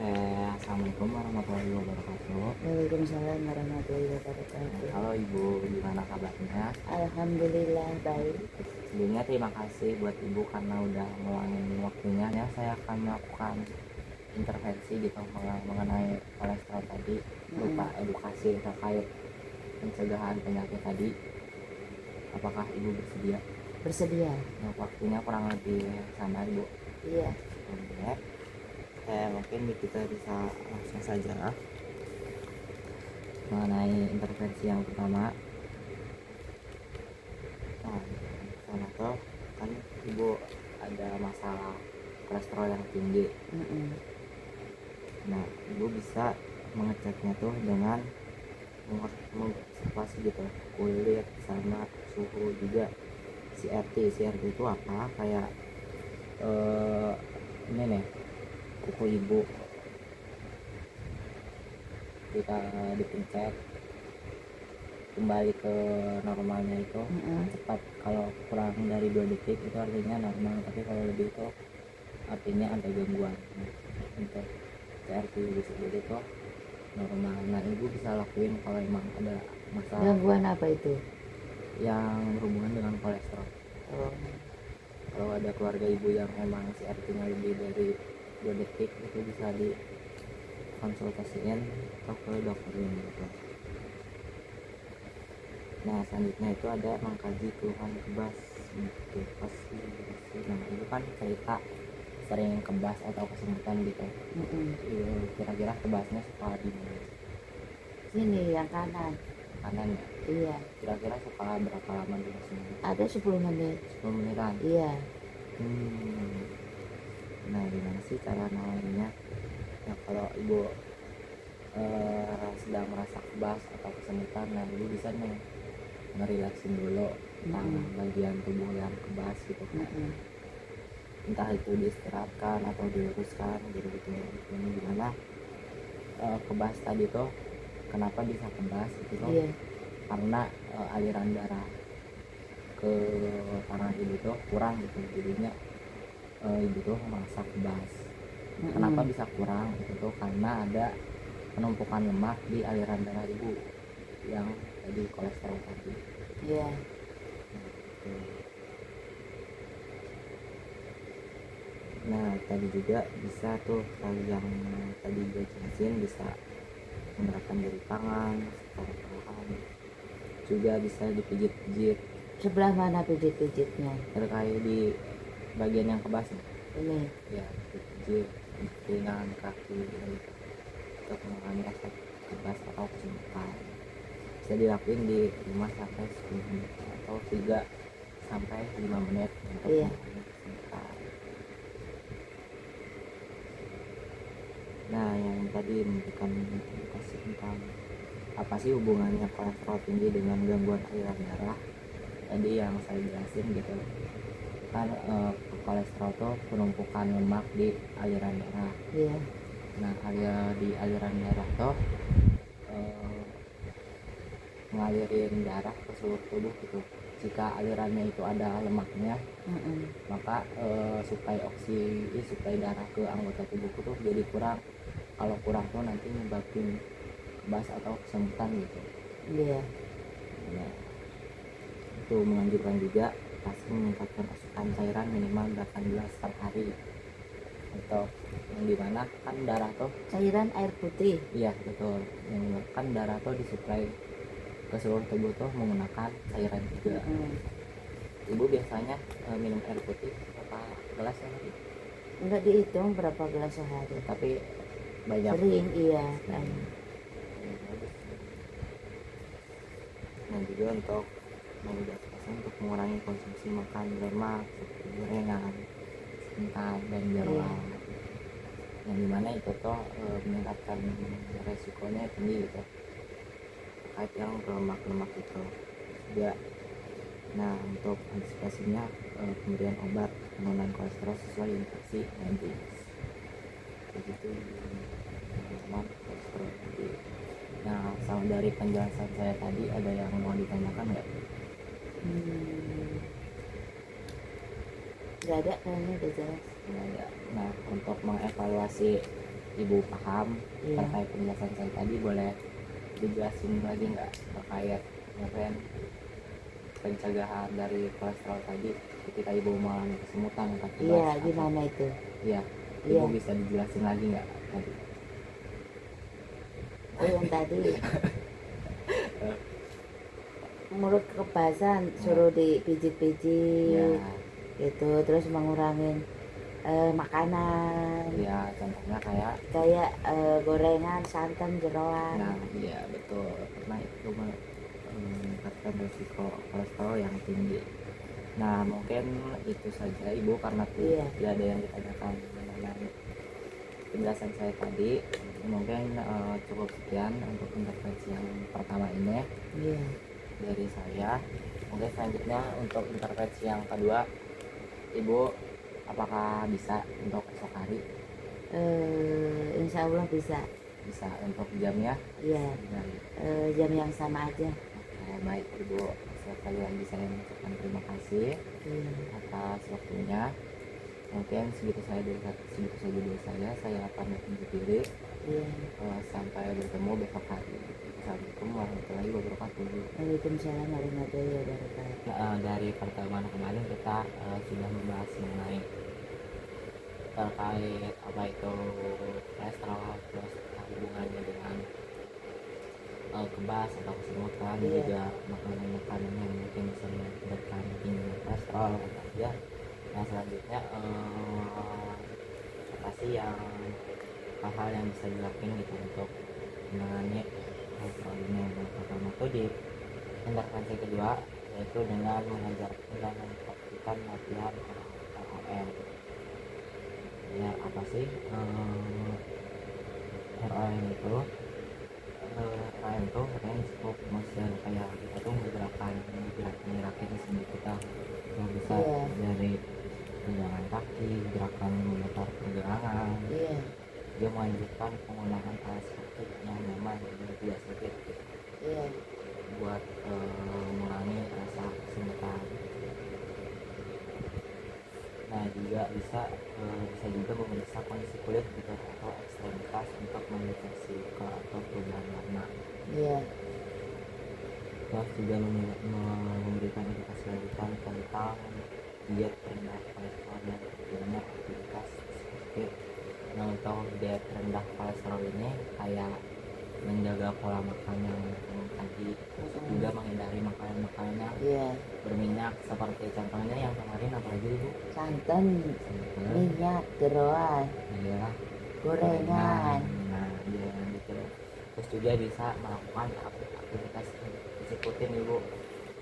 Assalamualaikum warahmatullahi wabarakatuh. Waalaikumsalam warahmatullahi wabarakatuh. Halo Ibu, gimana kabarnya? Alhamdulillah baik. Sebelumnya terima kasih buat Ibu karena udah meluangin waktunya. Ya, saya akan melakukan intervensi gitu mengenai kolesterol tadi, berupa edukasi terkait pencegahan penyakit tadi. Apakah Ibu bersedia? Bersedia? Nah, waktunya kurang lebih sama Ibu. Iya. Oke. Mungkin kita bisa langsung saja mengenai intervensi yang pertama. Nah, sama tuh kan Ibu ada masalah kolesterol yang tinggi. Nah, Ibu bisa mengeceknya tuh dengan mengobservasi gitu kulit sama suhu juga. CRT itu apa? Kayak ini nih, kuku Ibu jika dipencet kembali ke normalnya itu cepat. Kalau kurang dari 2 detik itu artinya normal, tapi kalau lebih itu artinya ada gangguan. Untuk CRT disebut itu normal. Nah, Ibu bisa lakuin kalau emang ada masalah Gangguan apa itu? yang berhubungan dengan kolesterol. Kalau ada keluarga Ibu yang emang CRT-nya lebih dari 2 detik, itu bisa dikonsultasiin atau ke dokter gitu. Nah, selanjutnya itu ada mengkaji keluhan kebas gitu. Nah, itu kan cerita sering kebas atau kesemutan gitu. Kira-kira kebasnya suka di mana? Sini yang kanan. Kanan ya? Iya. Kira-kira suka berapa lama di sini? Ada 10 menit. 10 menitan? Iya. Nah, gimana sih cara nanganinnya? Nah, kalau Ibu sedang merasa kebas atau kesemutan, nah Ibu bisa nih ngerilaksin dulu bagian tubuh yang kebas gitu kan. Entah itu diistirahatkan atau diluruskan gitu. Ini gimana kebas tadi tuh, kenapa bisa kebas itu tuh? Karena aliran darah ke tangan Ibu tuh kurang gitu, jadinya Ibu tuh merasa kebas. Kenapa bisa kurang? Itu tuh karena ada penumpukan lemak di aliran darah Ibu yang tadi kolesterol tadi. Iya. Nah, tadi juga bisa tuh kalau yang tadi gue jelasin, bisa menerapkan jari tangan secara perlahan, juga bisa dipijit-pijit. Sebelah mana pijit-pijitnya? Terkait di bagian yang kebas Ini ya, dipijit ringan kaki gitu, untuk mengurangi rasa kebas atau kesemutan. Bisa dilakuin di 5 sampai 10 menit atau 3 sampai 5 menit untuk mengurangi kesemutan. Nah, yang tadi memberikan edukasi tentang apa sih hubungannya kolesterol tinggi dengan gangguan aliran darah, tadi yang saya jelasin gitu kan. Kolesterol tuh penumpukan lemak di aliran darah. Iya. Nah, di aliran darah tuh ngalirin darah ke seluruh tubuh gitu. Jika alirannya itu ada lemaknya, maka suplai darah ke anggota tubuhku tuh jadi kurang. Kalau kurang tuh nanti nyebabin kebas atau kesemutan gitu. Iya. Nah, itu menganjurkan juga pasti meningkatkan asupan cairan minimal 8 gelas per hari. Atau yang dimana kan darah tuh Cairan air putih. iya betul, yang kan darah tuh disuplai ke seluruh tubuh tuh menggunakan cairan juga. Ibu biasanya minum air putih berapa gelas sehari? Enggak dihitung berapa gelas sehari, Tapi banyak. sering. Iya. Nah, juga untuk mengurangi untuk mengurangi konsumsi makan lemak seperti gorengan, kentang dan jeruan. Yang dimana itu tuh meningkatkan resikonya tinggi gitu terkait yang lemak itu juga. Nah, untuk antisipasinya pemberian obat penurunan kolesterol sesuai instruksi medis begitu teman kolesterol tadi. Nah, sama dari penjelasan saya tadi, ada yang mau ditanyakan nggak? Nggak ada, kayaknya udah jelas. Nggak ada. Nah, untuk mengevaluasi ibu paham Iya. terkait penjelasan saya tadi, boleh dijelasin lagi nggak terkait mungkin pencegahan dari kolesterol tadi ketika ibu mengalami kesemutan atau Iya, kebas atau gimana itu? iya, Iya. ibu bisa dijelasin lagi nggak tadi? Oh, yang tadi mulut kebasan suruh dipijit-pijit Ya, gitu, terus mengurangin makanan ya contohnya kayak kayak gorengan, santan, jeroan. nah iya betul, karena itu meningkatkan risiko kolesterol yang tinggi. Nah mungkin itu saja ibu, karena Iya. tidak ada yang ditanyakan mengenai penjelasan saya tadi. Mungkin cukup sekian untuk intervensi yang pertama ini Iya. dari saya. Mungkin selanjutnya untuk intervensi yang kedua, ibu apakah bisa untuk esok hari? Insya Allah bisa. Bisa. Untuk jamnya? Iya. Dan Jam yang sama aja. oke, baik ibu, sekali lagi saya mengucapkan terima kasih Iya. atas waktunya. Mungkin segitu saja dari saya pamit undur diri. Iya. Sampai bertemu besok hari. Assalamualaikum warahmatullahi wabarakatuh. Waalaikumsalam warahmatullahi wabarakatuh. Dari pertemuan kemarin kita sudah membahas mengenai terkait apa itu kolesterol, terus hubungannya dengan kebas atau kesemutan, Iya. juga makanan-makanan yang mungkin bisa menyebabkan tingginya kolesterol atau ya. Nah selanjutnya apa sih yang hal-hal yang bisa dilakukan gitu untuk menangani kolesterol ini? Yang pertama itu di intervensi kedua, yaitu dengan mempraktikkan latihan ROM. Ya apa sih ROM itu? ROM itu range of motion, kayak kita tuh ngerakin sendi kita yang bisa Iya. dari pergelangan kaki, gerakan memutar pergelangan. Iya. Dia menunjukkan penggunaan alas kaki yang nyaman dan tidak sakit Iya. buat mengurangi rasa kesemutan. Nah juga bisa juga memeriksa kondisi kulit gitu atau ekstremitas untuk mendeteksi luka atau perubahan warna. Iya. Terus juga memberikan edukasi lanjutan tentang diet rendah kolesterol dan tentunya aktivitas seperti untuk diet rendah kolesterol ini kayak menjaga pola makan yang tadi, terus juga menghindari makanan-makanan yang Iya. berminyak, seperti contohnya yang kemarin apalagi ibu? Santan, Santan, minyak, jeroan, ya, gorengan. nah iya gitu. Terus juga bisa melakukan aktivitas fisik rutin ibu,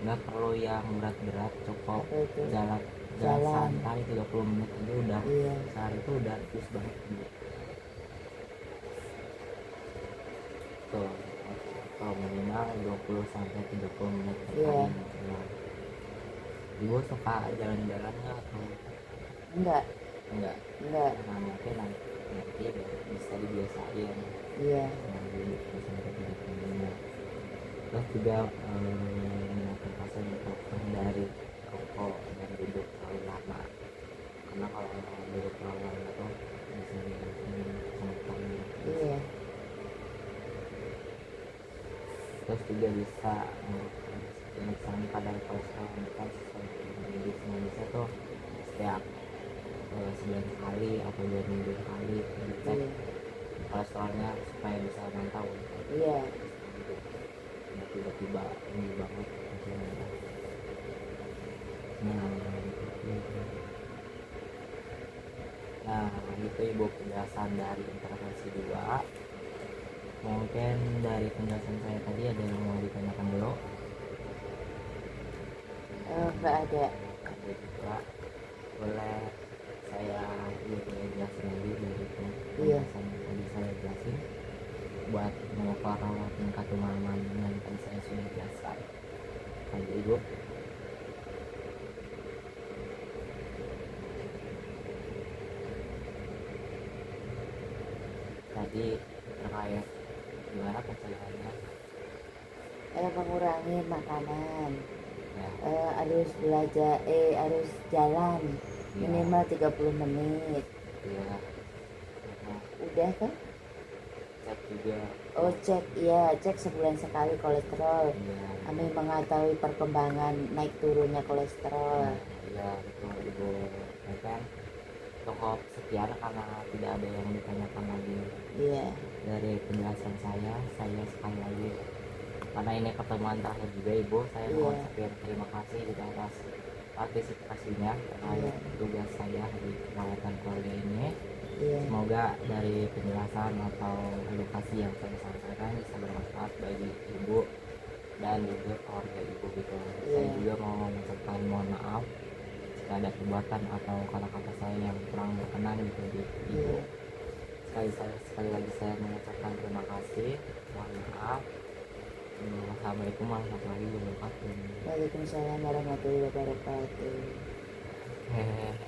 nggak perlu yang berat-berat, cukup Apa itu? jalan Jalan. santai 30 menit aja udah, Iya. sehari itu udah plus banget ibu tuh, atau minimal 20 sampai 30 menit per Iya. hari. Nah, ibu suka jalan-jalan nggak atau Enggak. enggak? Enggak. Nah mungkin nanti bisa dibiasain Iya. dulu sampai 30 menit. Terus juga mengatur pasien untuk menghindari rokok dan duduk terlalu lama, karena kalau duduk terlalu lama tuh bisa menyebabkan kesemutan. Iya. Terus juga bisa pemeriksaan kadar kolesterol meningkat sesuai dengan medis. Bisa tuh setiap sebulan sekali atau 2 minggu sekali dicek Iya. kolesterolnya supaya bisa mantau. Iya. Nah, tiba-tiba tinggi banget hasilnya. Nah itu ibu penjelasan dari intervensi 2. Mungkin dari penjelasan saya tadi ada yang mau ditanyakan dulu? Enggak ada. Ada juga, boleh saya boleh jelasin lagi dari penjelasan yang tadi saya jelasin buat mengukur tingkat pemahaman yang tadi saya sudah jelaskan. Lanjut ibu. Tadi terkait gimana pencegahannya? Mengurangi makanan. Ya, Harus belajar, harus jalan ya, minimal 30 menit. ya. Nah, udah kan? cek juga. Oh cek, iya cek sebulan sekali kolesterol. Iya. Kami mengetahui perkembangan naik turunnya kolesterol. Iya betul ibu. Ya kan cukup sekian karena tidak ada yang ditanyakan lagi. Iya. Dari penjelasan saya sekali lagi karena ini pertemuan terakhir juga ibu, saya Iya. mohon sekian terima kasih juga atas partisipasinya terhadap Iya. tugas saya di perawatan keluarga ini. Iya. Semoga dari penjelasan atau edukasi yang saya sampaikan bisa bermanfaat bagi ibu dan juga keluarga ibu gitu. Saya Iya. juga mau mengucapkan mohon maaf jika ada perbuatan atau kata-kata saya yang kurang berkenan gitu di ibu. Iya. Sekali lagi saya mengucapkan terima kasih, mohon maaf. Wassalamualaikum warahmatullahi wabarakatuh. Waalaikumsalam warahmatullahi wabarakatuh. Hehehe.